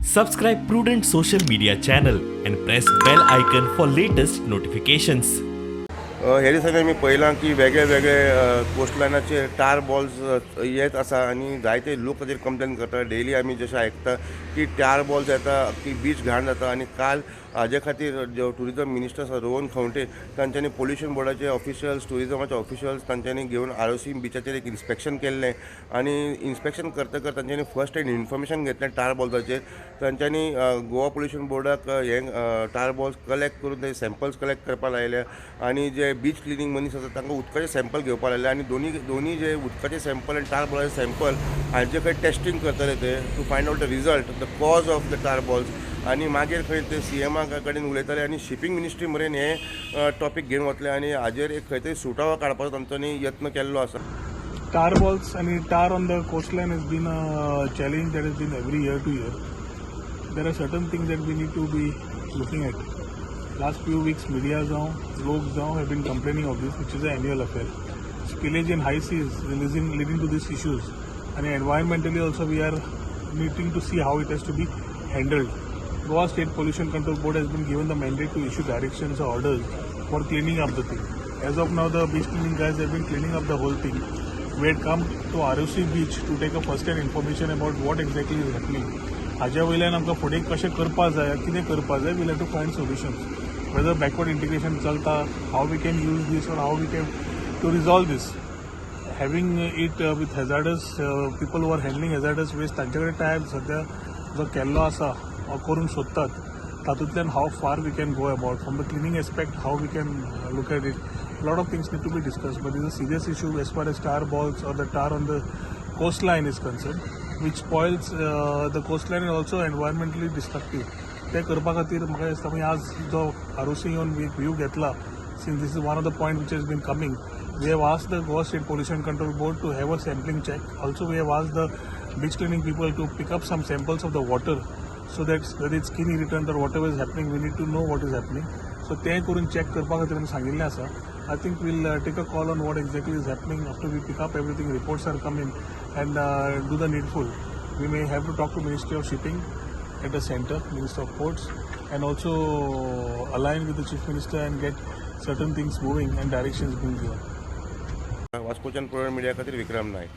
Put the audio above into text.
Subscribe Prudent social media channel and press bell icon for latest notifications. हे दिसांनी मी पळयलां की वेगळे वेगळे कोस्टलायनाचे टार बॉल्स येत आसा आनी जायते लोक ताजेर कंप्लेन करता. डेली आमी जशें आयकता की टार बॉल्स येता की बीच घाण जाता. आनी काल हाजे खातीर जो टुरिजम मिनिस्टर आसा रोहन खंवटे तांच्यांनी पोल्युशन बोर्डाचे ऑफिशियल्स टुरिजमाचे ऑफिशियल्स तांच्यांनी घेवन आरोसी बीचाचेर एक इन्स्पेक्शन केल्लें आनी इन्स्पेक्शन करतकर तांच्यांनी फर्स्ट एड इन्फॉर्मेशन घेतलें टार बॉल्साचेर. तांच्यांनी गोवा पोल्युशन बोर्डाक हे टार बॉल्स कलेक्ट करून ते सॅम्पल्स कलेक्ट करपाक लायल्या आनी जे बीच क्लिनिंग मनीस आसा तांकां उदकाचे सॅम्पल घेवपाक लायले आनी दोनी जे उदकाचे सॅम्पल आनी टार बॉलाचे सॅम्पल हांचे खंय टेस्टींग करतले ते to find out the result the cause of the tar balls आनी मागीर खंय ते सीएमा कडेन उलयताले आनी शिपींग मिनिस्ट्री मेरेन हे टॉपीक घेवन वतले आनी हाजेर एक खंय तरी सुटावो काडपाचो तांच्यांनी यत्न केल्लो आसा. Tar balls and tar on the coastline has been a challenge that has been every year to year. There are certain things that we need to be looking at. Last few weeks, media have been complaining of this, which is an annual affair. Spillage in high seas leading to these issues, and environmentally also we are needing to see how it has to be handled. Goa State Pollution Control Board has been given the mandate to issue directions or orders for cleaning up the thing. As of now, the beach cleaning guys have been cleaning up the whole thing. We had come to ROC beach to take a first-hand information about what exactly is happening. हाज्या वयल्यान आमकां फुडें कशें करपा जाय, कितें करपा जाय, we'll have to find solutions. Whether backward integration चलता, how we can use this or how we can to resolve this. Having it with hazardous people who are handling hazardous waste, तांचे कडेन टायम सद्या जो केल्लो आसा करून सोदतात, तातूंतल्यान how far we can go about. From the cleaning aspect, how we can look at it. A lot of things need to be discussed, but it's a serious issue as far as tar balls or the tar on the coastline is concerned, which spoils the coastline and also environmentally destructive. ते करपा खातीर म्हाका दिसता की आज जो आरोसी येवन view घेतला, since this is one of the points which has been coming, we have asked the Goa State Pollution Control Board to have a sampling check. Also, we have asked the beach cleaning people to pick up some samples of the water, so that whether it's skin irritant or whatever is happening, we need to know what is happening. So ते करून check करपा खातीर आमी सांगिल्लें आसा. I think we'll take a call on what exactly is happening after we pick up everything, reports are coming, and do the needful. We may have to talk to Ministry of Shipping at the center, Minister of Ports, and also align with the Chief Minister and get certain things moving and directions being given. वास्कोच्यान prudent media खातीर विक्रम नायक.